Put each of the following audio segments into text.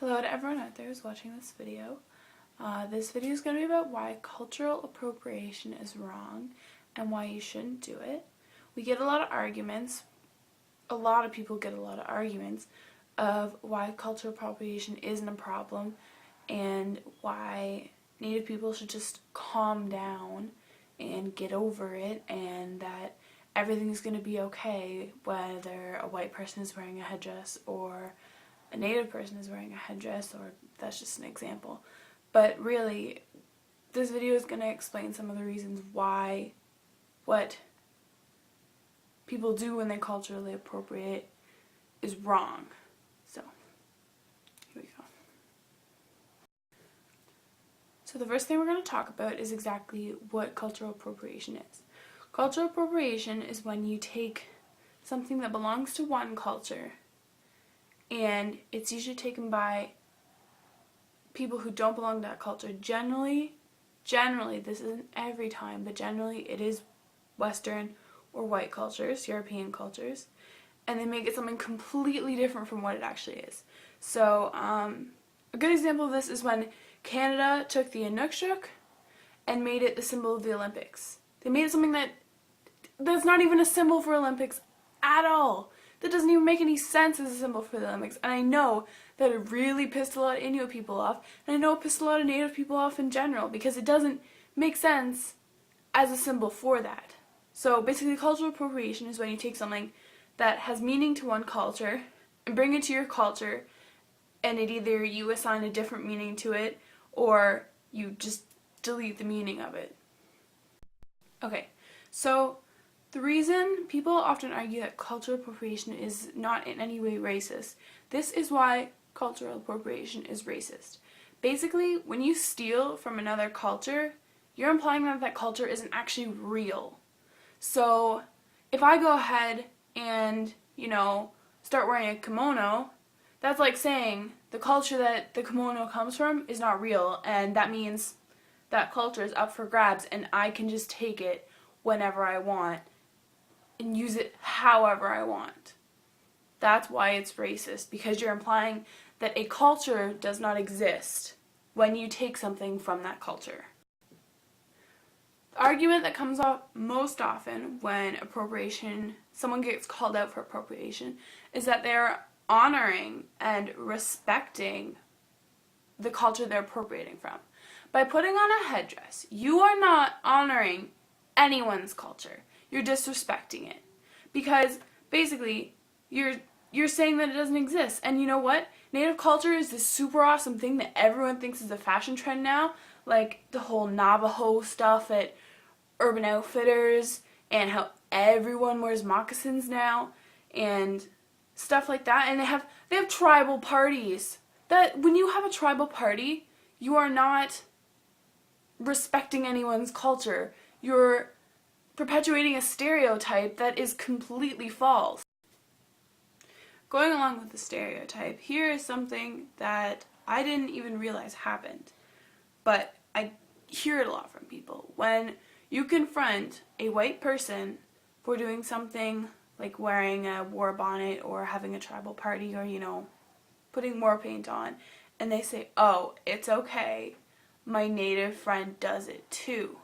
Hello to everyone out there who's watching this video. This video is going to be about why cultural appropriation is wrong and why you shouldn't do it. We get a lot of arguments, a lot of people get a lot of arguments of why cultural appropriation isn't a problem and why Native people should just calm down and get over it, and that everything's going to be okay whether a white person is wearing a headdress or a Native person is wearing a headdress, or that's just an example. But really, this video is going to explain some of the reasons why what people do when they culturally appropriate is wrong. So, here we go. So the first thing we're going to talk about is exactly what cultural appropriation is. Cultural appropriation is when you take something that belongs to one culture, and it's usually taken by people who don't belong to that culture. Generally, this isn't every time, but generally it is Western or white cultures, European cultures, and they make it something completely different from what it actually is. So, a good example of this is when Canada took the Inukshuk and made it the symbol of the Olympics. They made it something that's not even a symbol for Olympics at all. That doesn't even make any sense as a symbol for the Olympics. And I know that it really pissed a lot of Inuit people off, and I know it pissed a lot of Native people off in general, because it doesn't make sense as a symbol for that. So basically, cultural appropriation is when you take something that has meaning to one culture and bring it to your culture, and it either you assign a different meaning to it or you just delete the meaning of it. Okay, so the reason people often argue that cultural appropriation is not in any way racist, this is why cultural appropriation is racist. Basically, when you steal from another culture, you're implying that that culture isn't actually real. So if I go ahead and, start wearing a kimono, that's like saying the culture that the kimono comes from is not real, and that means that culture is up for grabs and I can just take it whenever I want and use it however I want. That's why it's racist, because you're implying that a culture does not exist when you take something from that culture. The argument that comes up most often when someone gets called out for appropriation, is that they're honoring and respecting the culture they're appropriating from. By putting on a headdress, you are not honoring anyone's culture. You're disrespecting it, because basically you're saying that it doesn't exist. And you know what? Native culture is this super awesome thing that everyone thinks is a fashion trend now, like the whole Navajo stuff at Urban Outfitters, and how everyone wears moccasins now and stuff like that. And they have tribal parties. That when you have a tribal party, you are not respecting anyone's culture. You're perpetuating a stereotype that is completely false. Going along with the stereotype, here is something that I didn't even realize happened, but I hear it a lot from people. When you confront a white person for doing something like wearing a war bonnet or having a tribal party, or putting war paint on, and they say, "Oh, it's okay, my Native friend does it too."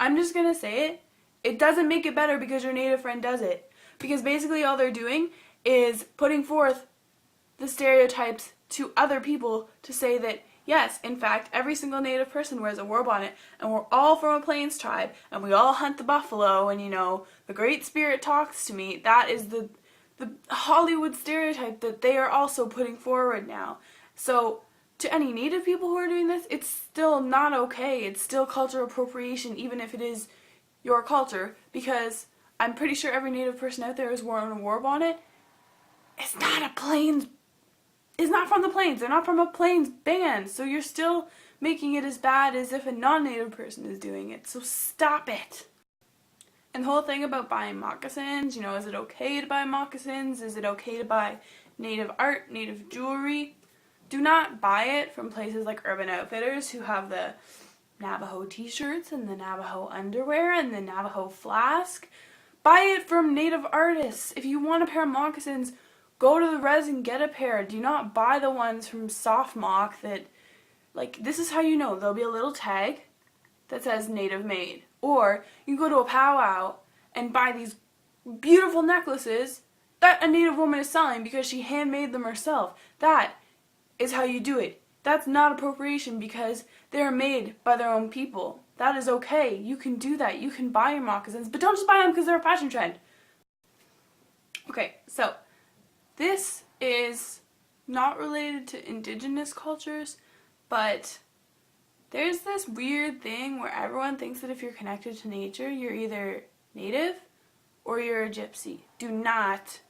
I'm just gonna say it. It doesn't make it better because your Native friend does it. Because basically all they're doing is putting forth the stereotypes to other people to say that, yes, in fact, every single Native person wears a war bonnet, and we're all from a Plains tribe, and we all hunt the buffalo, and the Great Spirit talks to me. That is the Hollywood stereotype that they are also putting forward now. So to any Native people who are doing this, it's still not okay. It's still cultural appropriation, even if it is your culture, because I'm pretty sure every Native person out there who's wearing a war bonnet is not from the Plains. They're not from a Plains band, so you're still making it as bad as if a non-Native person is doing it. So stop it. And the whole thing about buying moccasins, is it okay to buy moccasins? Is it okay to buy Native art, Native jewelry? Do not buy it from places like Urban Outfitters, who have the Navajo t-shirts and the Navajo underwear and the Navajo flask. Buy it from Native artists. If you want a pair of moccasins, Go to the res and get a pair. Do not buy the ones from Soft Mock that, like, this is how you know. There'll be a little tag that says native made. Or you can go to a powwow and buy these beautiful necklaces that a native woman is selling because she handmade them herself. That is how you do it. That's not appropriation because they're made by their own people. That is okay. You can do that. You can buy your moccasins, but don't just buy them because they're a fashion trend. Okay, so this is not related to indigenous cultures, but there's this weird thing where everyone thinks that if you're connected to nature, you're either native or you're a gypsy. Do not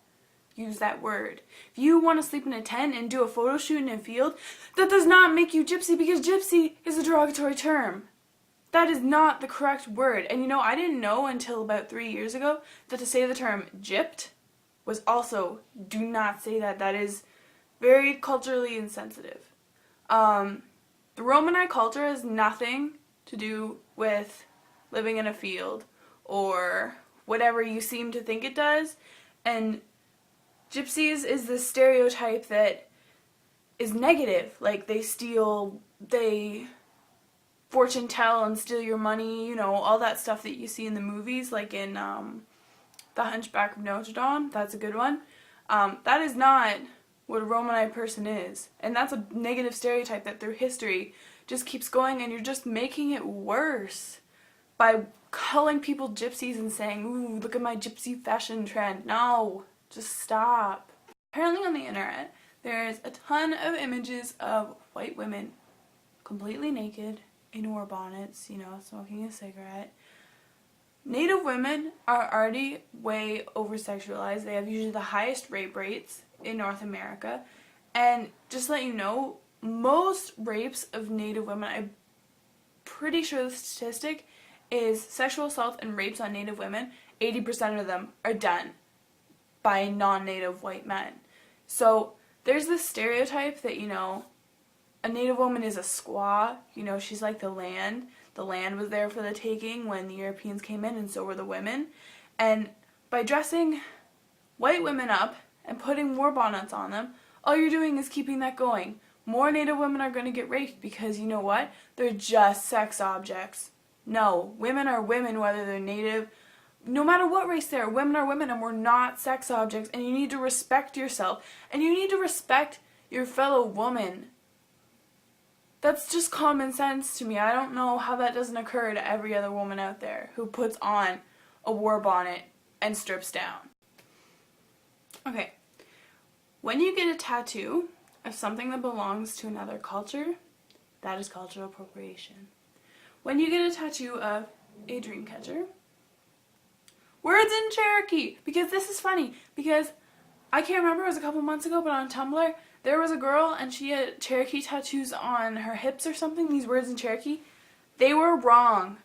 use that word. If you want to sleep in a tent and do a photo shoot in a field, that does not make you gypsy because gypsy is a derogatory term. That is not the correct word. And you know, I didn't know until about 3 years ago that to say the term gypped was also, do not say that. That is very culturally insensitive. The Romani culture has nothing to do with living in a field or whatever you seem to think it does. And gypsies is this stereotype that is negative. Like, they steal, they fortune tell and steal your money, you know, all that stuff that you see in the movies, like in The Hunchback of Notre Dame. That's a good one. That is not what a Romani person is. And that's a negative stereotype that through history just keeps going, and you're just making it worse by calling people gypsies and saying, ooh, look at my gypsy fashion trend. No, just stop. Apparently on the internet, there's a ton of images of white women completely naked in war bonnets, you know, smoking a cigarette. Native women are already way over-sexualized. They have usually the highest rape rates in North America. And just to let you know, most rapes of Native women, I'm pretty sure the statistic is sexual assault and rapes on Native women, 80% of them are done by non-Native white men. So there's this stereotype that, you know, a Native woman is a squaw, you know, she's like the land. The land was there for the taking when the Europeans came in, and so were the women. And by dressing white women up and putting war bonnets on them, all you're doing is keeping that going. More Native women are going to get raped because, you know what? They're just sex objects. No, women are women whether they're Native. No matter what race they are, women are women, and we're not sex objects. And you need to respect yourself. And you need to respect your fellow woman. That's just common sense to me. I don't know how that doesn't occur to every other woman out there who puts on a war bonnet and strips down. Okay, when you get a tattoo of something that belongs to another culture, that is cultural appropriation. When you get a tattoo of a dream catcher, words in Cherokee, because this is funny, because I can't remember, it was a couple months ago, but on Tumblr, there was a girl and she had Cherokee tattoos on her hips or something, these words in Cherokee. They were wrong.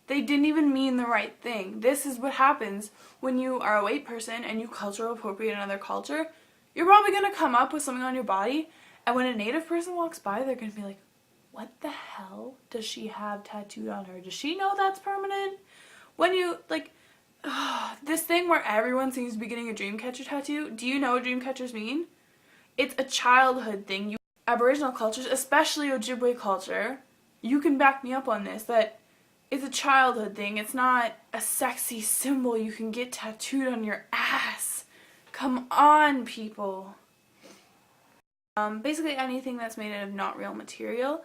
They didn't even mean the right thing. This is what happens when you are a white person and you cultural appropriate another culture. You're probably going to come up with something on your body, and when a Native person walks by, they're going to be like, what the hell does she have tattooed on her? Does she know that's permanent? When you, like, this thing where everyone seems to be getting a dreamcatcher tattoo, do you know what dreamcatchers mean? It's a childhood thing. Aboriginal cultures, especially Ojibwe culture, you can back me up on this, that it's a childhood thing. It's not a sexy symbol you can get tattooed on your ass. Come on, people. Basically anything that's made out of not real material.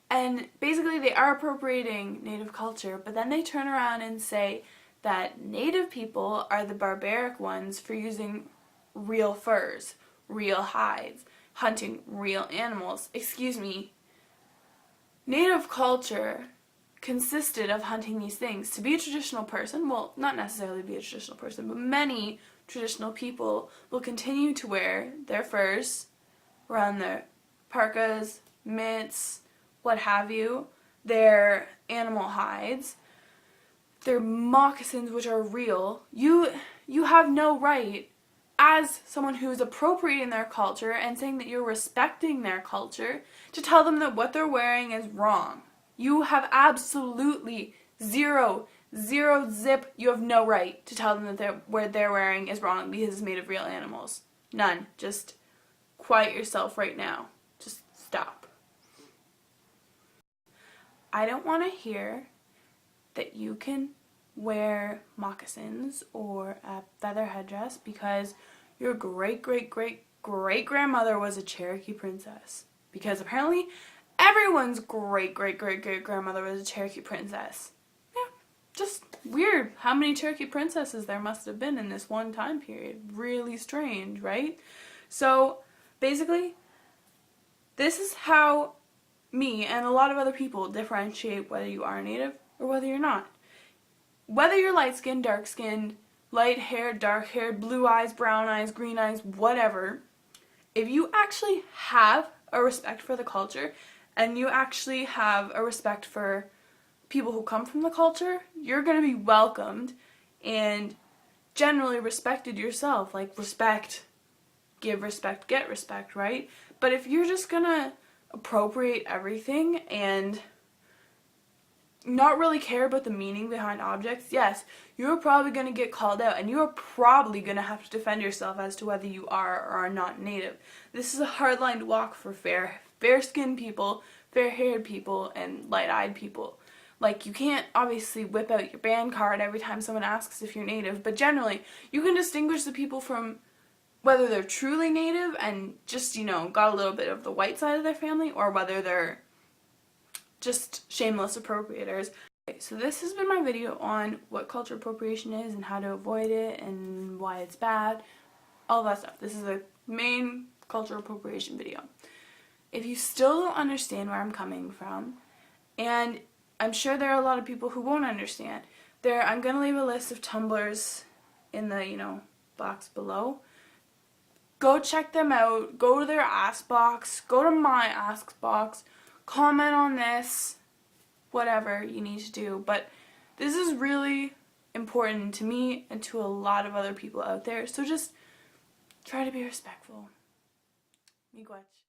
And basically they are appropriating Native culture, but then they turn around and say that Native people are the barbaric ones for using real furs, real hides, hunting real animals. Excuse me. Native culture consisted of hunting these things. To be a traditional person, well, not necessarily be a traditional person, but many traditional people will continue to wear their furs around their parkas, mitts, what have you, their animal hides, their moccasins, which are real. You have no right, as someone who is appropriating their culture and saying that you're respecting their culture, to tell them that what they're wearing is wrong. You have absolutely zero zip. You have no right to tell them that what they're wearing is wrong because it's made of real animals. None. Just quiet yourself right now. Just stop. I don't want to hear that you can wear moccasins or a feather headdress because your great-great-great-great-grandmother was a Cherokee princess. Because apparently everyone's great-great-great-great-grandmother was a Cherokee princess. Yeah, just weird how many Cherokee princesses there must have been in this one time period. Really strange, right? So basically, this is how me and a lot of other people differentiate whether you are Native or whether you're not. Whether you're light-skinned, dark-skinned, light-haired, dark-haired, blue eyes, brown eyes, green eyes, whatever, if you actually have a respect for the culture and you actually have a respect for people who come from the culture, you're going to be welcomed and generally respected yourself. Like, respect, give respect, get respect, right? But if you're just going to appropriate everything and not really care about the meaning behind objects, yes, you're probably going to get called out and you're probably going to have to defend yourself as to whether you are or are not Native. This is a hard line to walk for fair-skinned people, fair-haired people, and light-eyed people. Like, you can't obviously whip out your band card every time someone asks if you're Native, but generally, you can distinguish the people from whether they're truly Native and just, you know, got a little bit of the white side of their family, or whether they're just shameless appropriators. Okay, so this has been my video on what cultural appropriation is and how to avoid it and why it's bad, all that stuff. This is a main cultural appropriation video. If you still don't understand where I'm coming from, and I'm sure there are a lot of people who won't understand, I'm going to leave a list of Tumblrs in the, you know, box below. Go check them out, go to their Ask box, go to my Ask box, comment on this, whatever you need to do. But this is really important to me and to a lot of other people out there, so just try to be respectful. Miigwech.